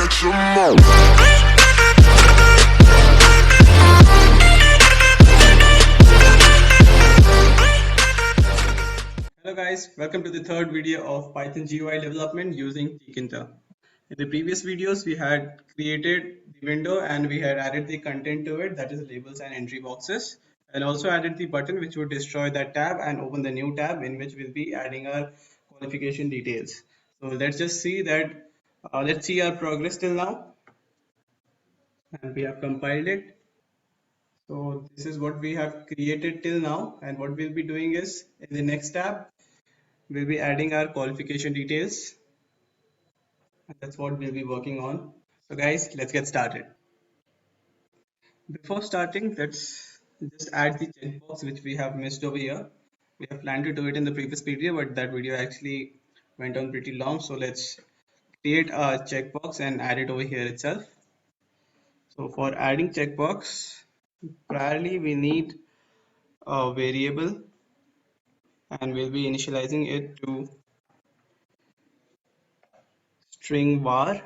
check some more. Hello guys, welcome to the third video of Python GUI development using tkinter. In the previous videos, we had created the window and we had added the content to it, that is labels and entry boxes, and also added the button which would destroy that tab and open the new tab in which we'll be adding our qualification details. So let's just see that, let's see our progress till now, and we have compiled it. So this is what we have created till now, and what we'll be doing is in the next tab we'll be adding our qualification details, and that's what we'll be working on. So guys, let's get started. Before starting, let's just add the checkbox which we have missed over here. We have planned to do it in the previous video, but that video actually went on pretty long, so let's create a checkbox and add it over here itself. So for adding checkbox, primarily we need a variable, and we'll be initializing it to string var,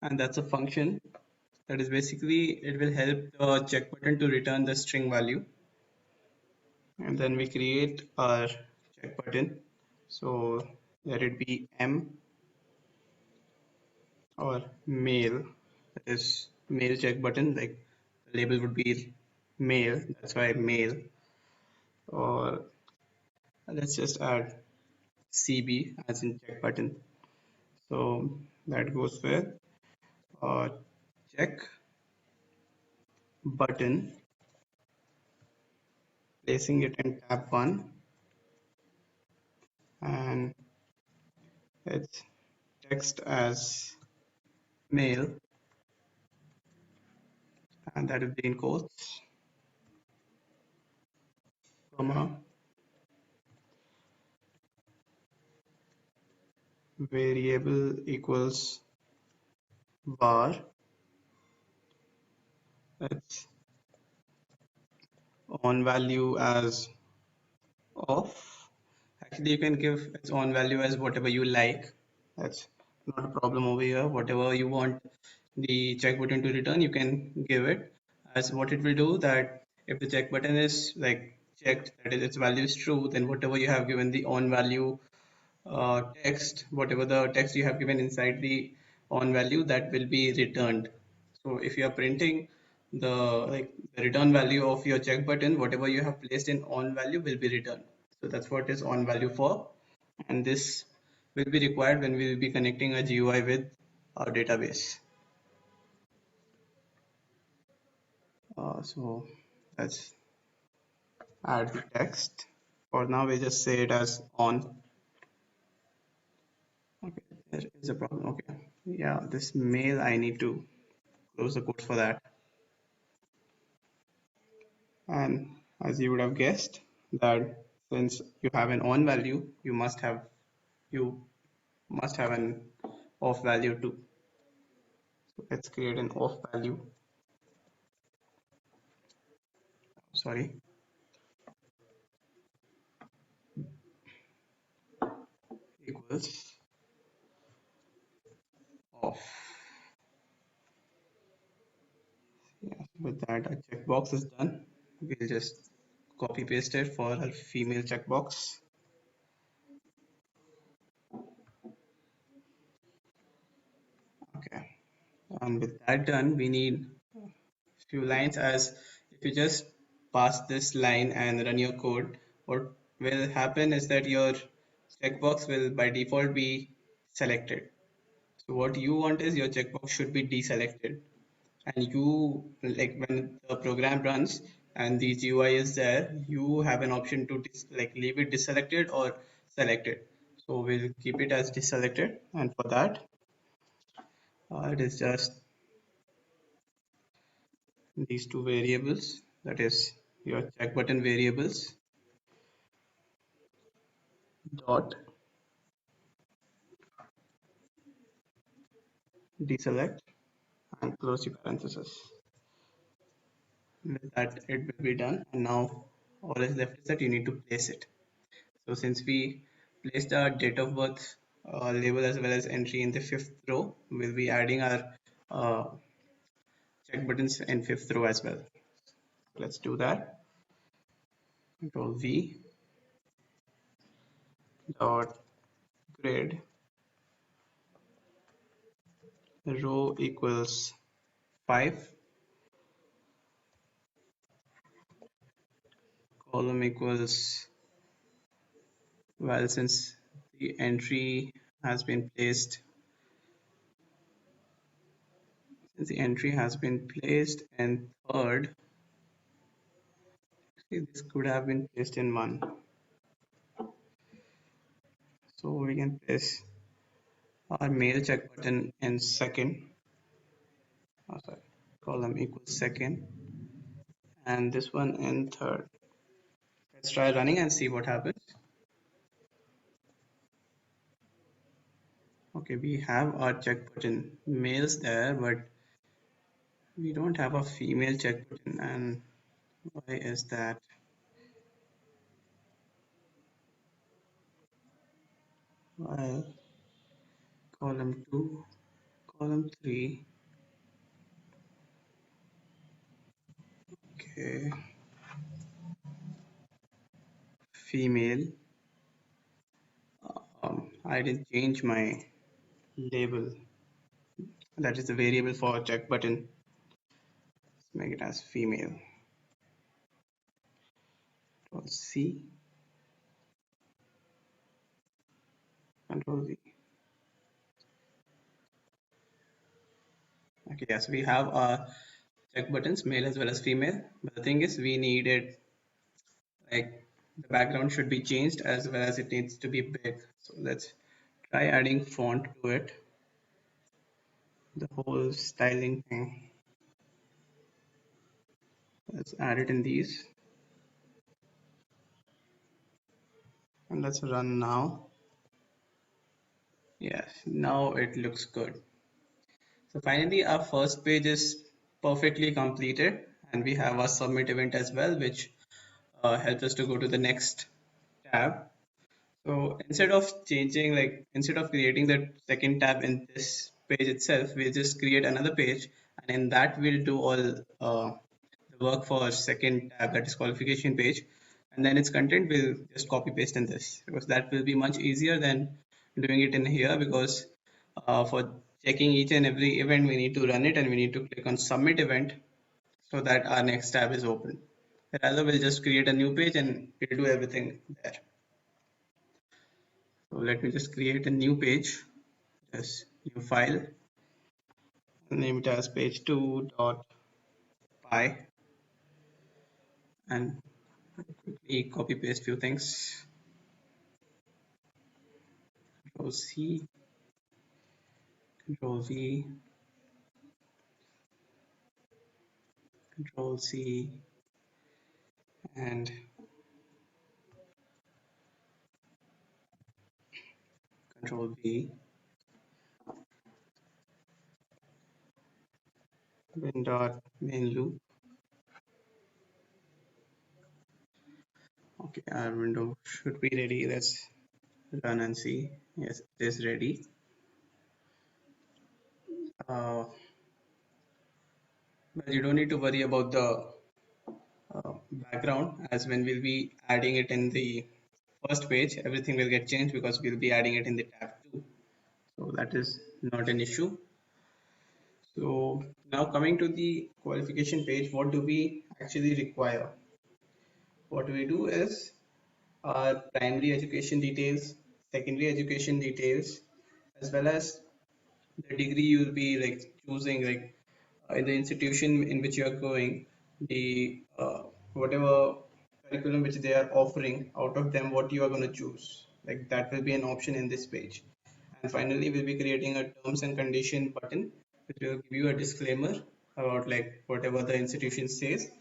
and that's a function that is basically it will help the check button to return the string value. And then we create our check button, so let it be m or mail, that is mail check button, like the label would be mail, that's why mail. Or let's just add cb as in check button, so that goes with check button, placing it in tab 1, and it's text as mail, and that will be in quotes, comma, variable equals var, it's on value as off. Actually, you can give its on value as whatever you like. That's not a problem over here. Whatever you want the check button to return, you can give it. As what it will do, that if the check button is like checked, that is its value is true, then whatever you have given the on value text, whatever the text you have given inside the on value, that will be returned. So if you are printing the the return value of your check button, whatever you have placed in on value will be returned. So that's what is on value for, and this will be required when we will be connecting a GUI with our database. So let's add the text. For now, we just say it as on. Okay, there is a problem. Okay, yeah, this mail, I need to close the quotes for that. And as you would have guessed, that since you have an on value, you must have an off value too. So let's create an off value. Sorry, equals off. Yeah, with that, a checkbox is done. We'll just copy paste it for our female checkbox. Okay, and with that done, we need few lines. As if you just pass this line and run your code, what will happen is that your checkbox will by default be selected. So what you want is your checkbox should be deselected, and you, like when the program runs and the GUI is there, you have an option to leave it deselected or selected. So we'll keep it as deselected, and for that it is just these two variables, that is your check button variables dot deselect and close the parenthesis. With that, it will be done, and now all is left is that you need to place it. So since we placed our date of birth label as well as entry in the fifth row. We'll be adding our uh, check buttons in fifth row as well. Let's do that. Control V dot grid row equals 5, column equals, well, since the entry has been placed, in third, see, this could have been placed in one. So we can place our male check button in second, sorry, column equals second, and this one in third. Let's try running and see what happens. Okay, we have our check button males there, but we don't have a female check button. And why is that? Well, column 2, column 3. Okay, female. I didn't change my label. That is the variable for check button. Let's make it as female. Control C, Control V. Okay, yes, we have our check buttons, male as well as female. But the thing is, we needed, like, the background should be changed as well as it needs to be big. So let's try adding font to it, the whole styling thing. Let's add it in these, and let's run now. Yes, now it looks good. So finally our first page is perfectly completed, and we have our submit event as well, which helps us to go to the next tab. So instead of creating the second tab in this page itself, we'll just create another page, and in that we'll do all the work for our second tab, that is qualification page, and then its content will just copy paste in this, because that will be much easier than doing it in here, because for checking each and every event we need to run it and we need to click on submit event so that our next tab is open. Rather, we'll just create a new page and we'll do everything there. So let me just create a new page, just new file, name it as page2.py, and quickly copy paste few things. Control C, Control V, Control C, and Control V. Win.main loop. Okay, our window should be ready. Let's run and see. Yes, it is ready. Uh, but you don't need to worry about the background, as when we'll be adding it in the first page, everything will get changed because we'll be adding it in the tab 2. So that is not an issue. So now coming to the qualification page, what do we actually require? What we do is our primary education details, secondary education details, as well as the degree you'll be like choosing, like in the institution in which you are going, the whatever curriculum which they are offering, out of them what you are going to choose, like that will be an option in this page. And finally we'll be creating a terms and condition button which will give you a disclaimer about like whatever the institution says,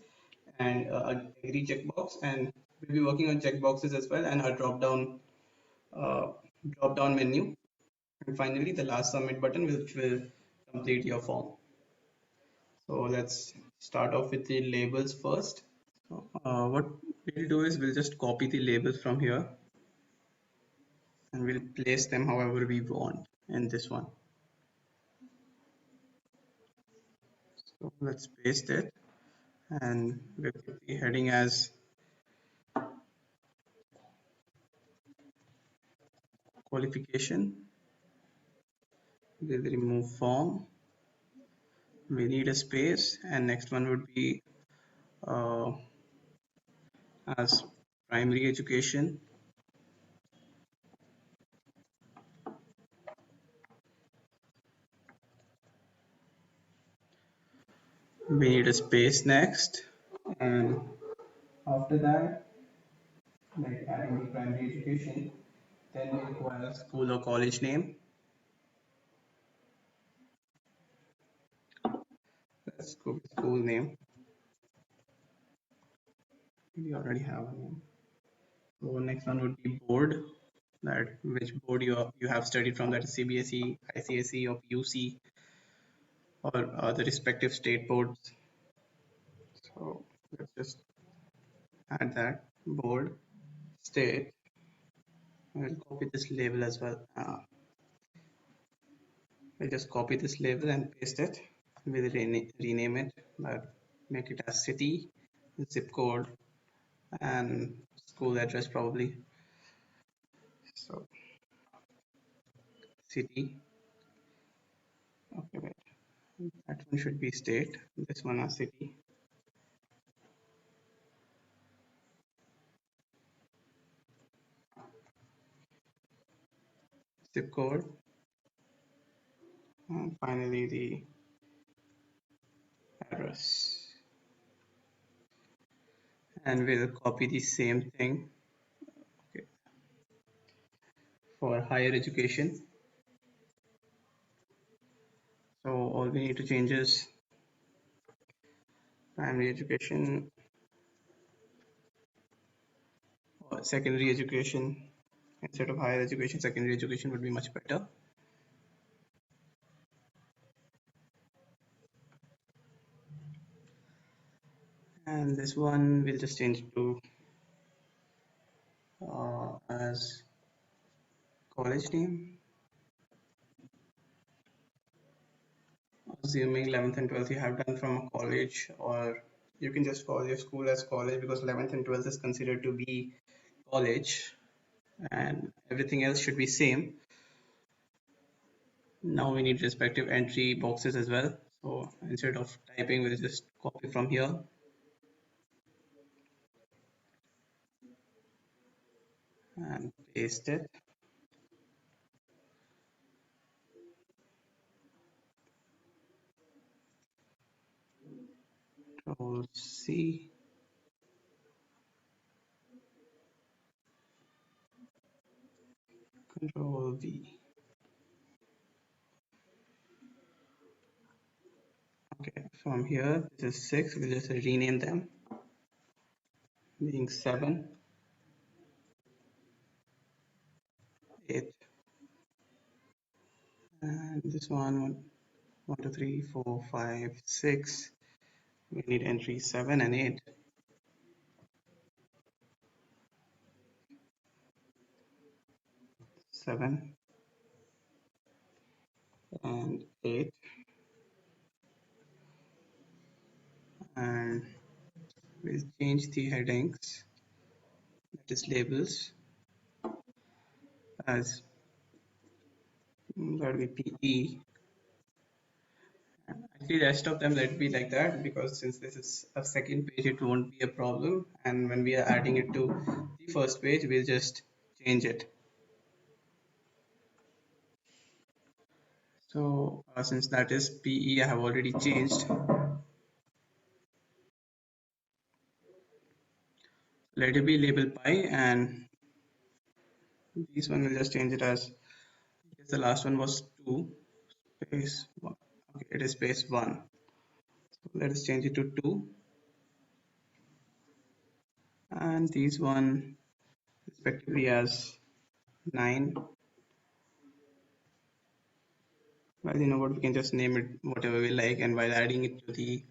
and a degree checkbox, and we'll be working on checkboxes as well, and a uh, drop down menu, and finally the last submit button which will complete your form. So let's start off with the labels first. What we'll do is we'll just copy the labels from here, and we'll place them however we want in this one. So let's paste it, and we'll keep the heading as qualification. We'll remove form. We need a space, and next one would be uh, as primary education. We need a space next, and after that, like adding the primary education, then we require school or college name. Let's go with school name. We already have a name. So next one would be board. That which board you have studied from, that is CBSE, ICSE, or PUC, or the respective state boards. So let's just add that board state. I'll copy this label as well. I'll just copy this label and paste it. We'll rename it, but make it as city, zip code, and school address probably. So city. Okay, wait. That one should be state. This one as city. Zip code. And finally the address. And we'll copy the same thing, okay, for higher education. So all we need to change is primary education or secondary education. Instead of higher education, secondary education would be much better. And this one we'll just change to as college name. Assuming 11th and 12th you have done from a college, or you can just call your school as college, because 11th and 12th is considered to be college, and everything else should be same. Now we need respective entry boxes as well. So instead of typing, we'll just copy from here and paste it. Control C. Control V. Okay, from here, this is 6. We'll just rename them, being 7, 8, and this one 1, 2, 3, 4, 5, 6. We need entry 7 and 8. 7 and 8, and we'll change the headings, that is labels, as that will be PE. Actually, rest of them let be like that, because since this is a second page, it won't be a problem. And when we are adding it to the first page, we'll just change it. So since that is PE, I have already changed. Let it be label pi, and this one will just change it as, because the last one was 2 space 1. Okay, it is space 1. So let us change it to 2, and these one respectively as 9. Well, you know what, we can just name it whatever we like, and while adding it to the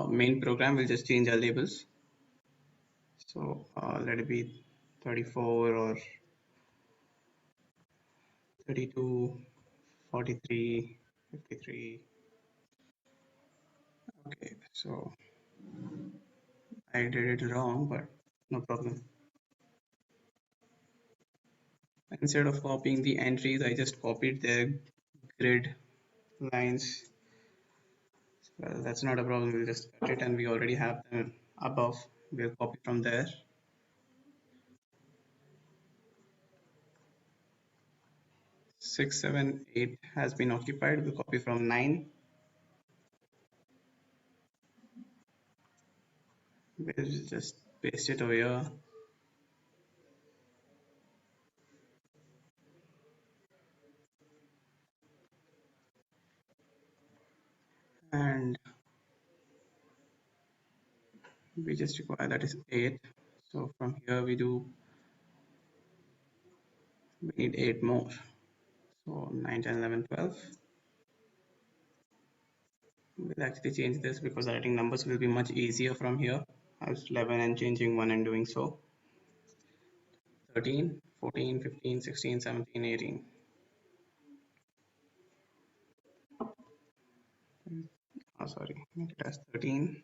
main program, we'll just change our labels. So let it be 34 or 32, 43, 53. Okay, so I did it wrong, but no problem. Instead of copying the entries, I just copied their grid lines. Well, that's not a problem. We'll just cut it and we already have them above. We'll copy from there. 6, 7, 8 has been occupied. We'll copy from 9. We'll just paste it over here. And we just require that is 8. So from here we need 8 more. So 9, 10, 11, 12. We'll actually change this because writing numbers will be much easier from here. I was 11 and changing 1 and doing so. 13, 14, 15, 16, 17, 18. Oh, sorry, make it as 13,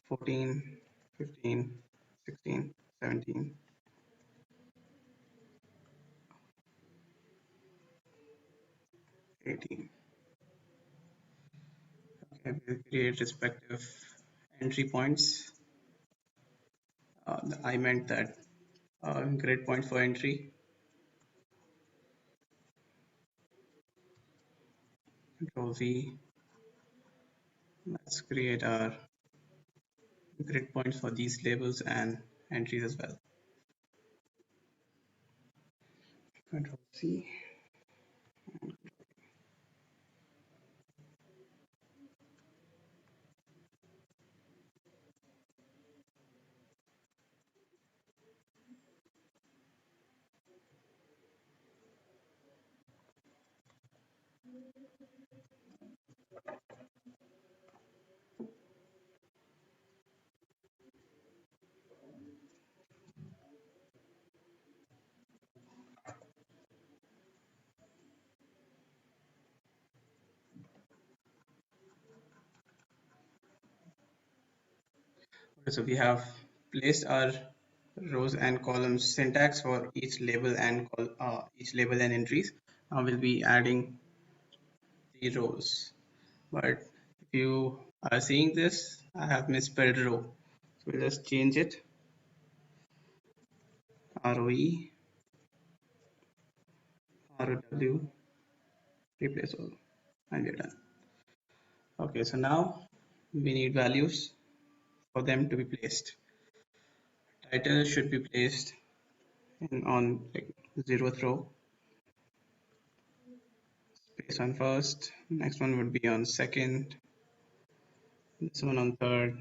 14, 15, 16, 17, 18. Okay, we'll create respective entry points. I meant that grid point for entry. Control V. Let's create our grid points for these labels and entries as well. Control C. Okay, so we have placed our rows and columns syntax for each label and entries. We'll be adding the rows. But if you are seeing this, I have misspelled row. So we'll just change it. ROE, ROW, replace all, and we're done. Okay, so now we need values for them to be placed. Title should be placed on like 0th row, space on first, next one would be on second, this one on third,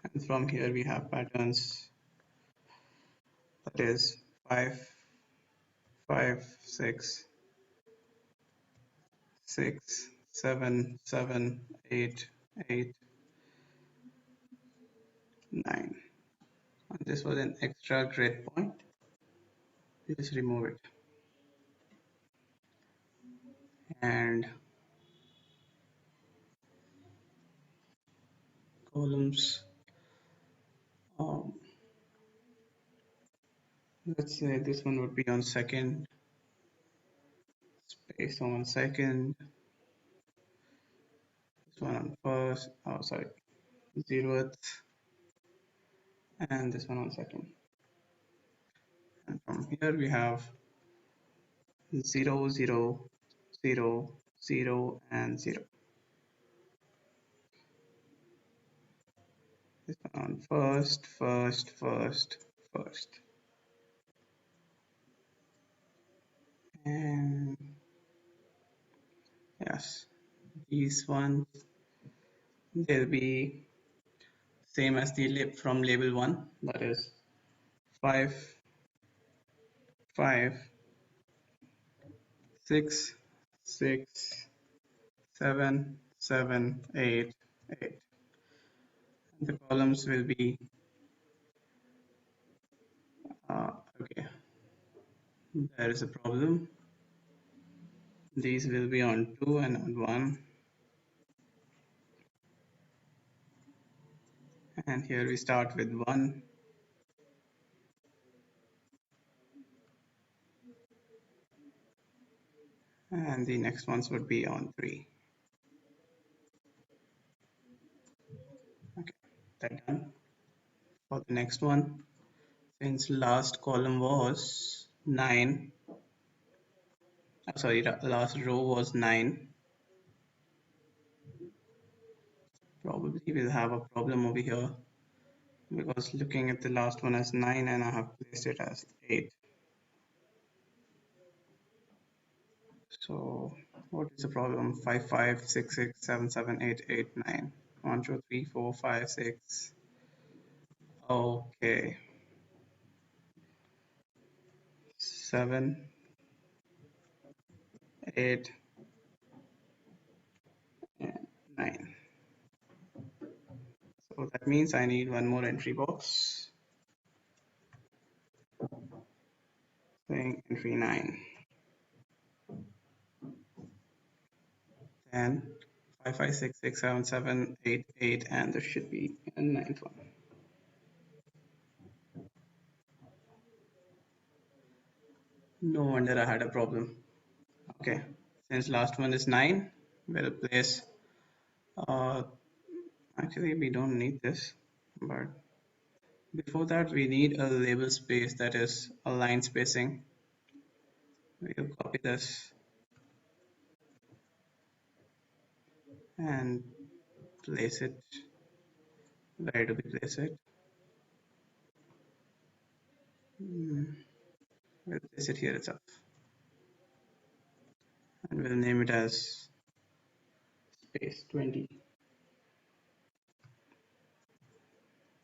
and from here we have patterns, that is 5, 5, 6, 6, 7, 7, 8, 8, 9. And this was an extra grid point. We just remove it. And columns, um, let's say this one would be on second, space on second, this one on first, oh sorry, 0th, and this one on second. And from here we have 0, 0, 0, 0, and 0. This one on first, first, first, first. And yes, these ones, they'll be same as the from label 1, that is 5, 5, 6, 6, 7, 7, 8, 8. The columns will be okay. there is a problem. These will be on 2 and on 1. And here we start with 1. And the next ones would be on 3. Okay, that done. For the next one, since last column was 9, sorry, last row was 9, probably we'll have a problem over here because looking at the last one as 9 and I have placed it as 8. So what is the problem? 5, 5, 6, 6, 7, 7, 8, 8, 9. 1, 2, 3, 4, 5, 6. Okay. 7, 8, and 9. So that means I need one more entry box saying entry 9. Then 5, 5, 6, 6, 7, 7, 8, 8, and there should be a ninth one. No wonder I had a problem. Okay, since last one is 9, we'll place, actually we don't need this, but before that we need a label space, that is a line spacing. We'll copy this and place it, where do we place it? We'll place it here itself. And we'll name it as space 20.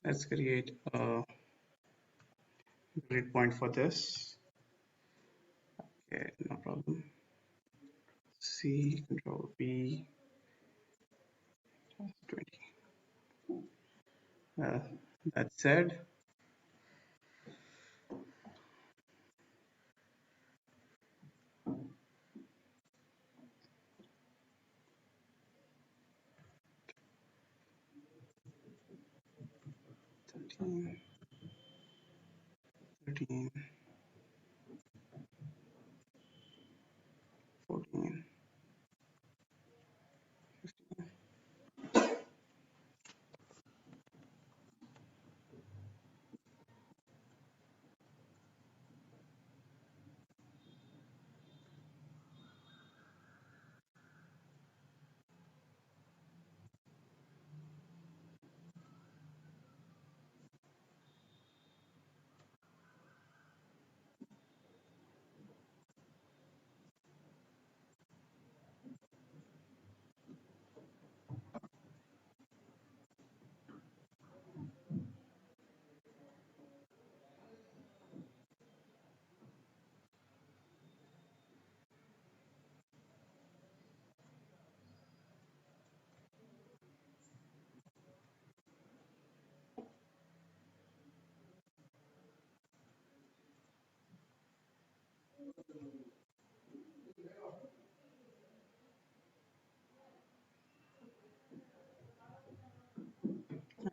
Let's create a grid point for this. Okay, no problem. C, Control V, 20. That said, thirteen, 13, 14, 15.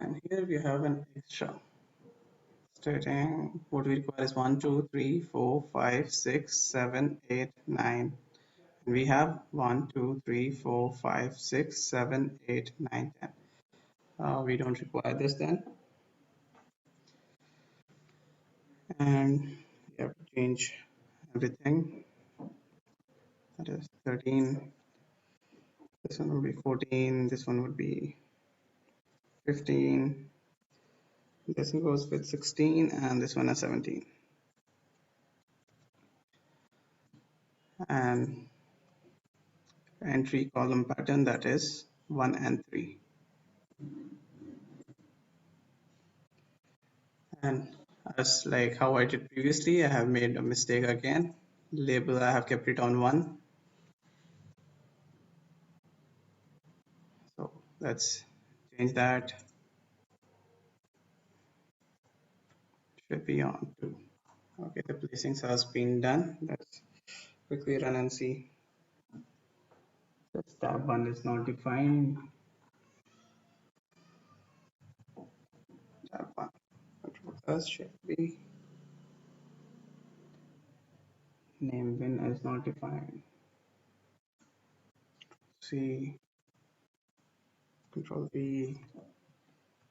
And here we have an extra stating what we require is 1, 2, 3, 4, 5, 6, 7, 8, 9. And we have 1, 2, 3, 4, 5, 6, 7, 8, 9, 10. We don't require this then. And we have to change everything. That is 13. This one would be 14. This one would be 15. This one goes with 16, and this one is 17. And entry column pattern, that is 1 and 3. And as like how I did previously, I have made a mistake again. Label, I have kept it on 1. So let's change that. Should be on 2. Okay, the placings has been done. Let's quickly run and see. This tab 1 is not defined. Tab 1. Control S should be. Name bin is not defined. C. Control V.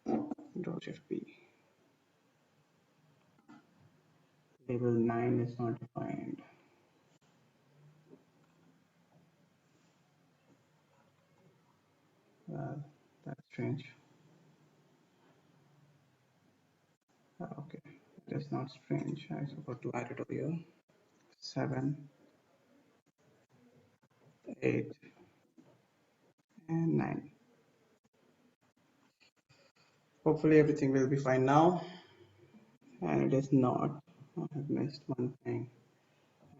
Control Shift B. Label 9 is not defined. Well, that's strange. Okay, it is not strange. I forgot to add it over here. 7, 8, and 9. Hopefully everything will be fine now. And it is not. I have missed one thing.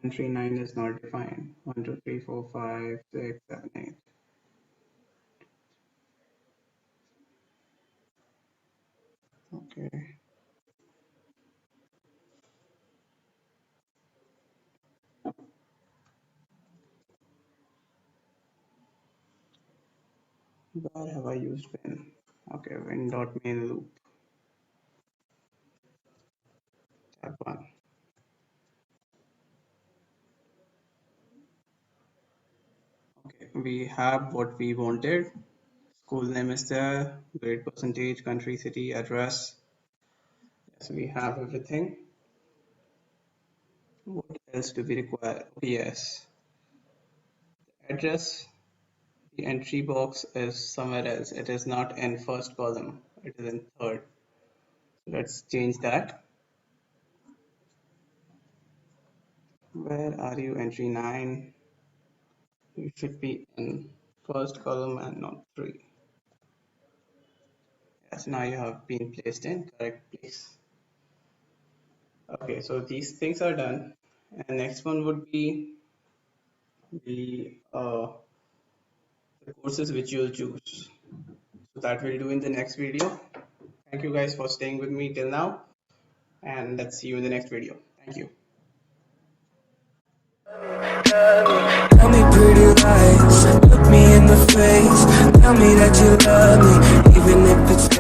Entry 9 is not defined. 1, 2, 3, 4, 5, 6, 7, 8. Okay. Where have I used win? Okay, win.main loop. Tab 1. Okay, we have what we wanted. School name is there, grade percentage, country, city, address. Yes, we have everything. What else do we require? Yes, address. The entry box is somewhere else. It is not in first column. It is in third. Let's change that. Where are you? Entry 9. You should be in first column and not 3. Yes, now you have been placed in correct place. Okay, so these things are done. And next one would be the courses which you'll choose. So that we'll do in the next video. Thank you guys for staying with me till now, and let's see you in the next video. Thank you. Tell me pretty lies, look me in the face. Tell me that you love me, even if it's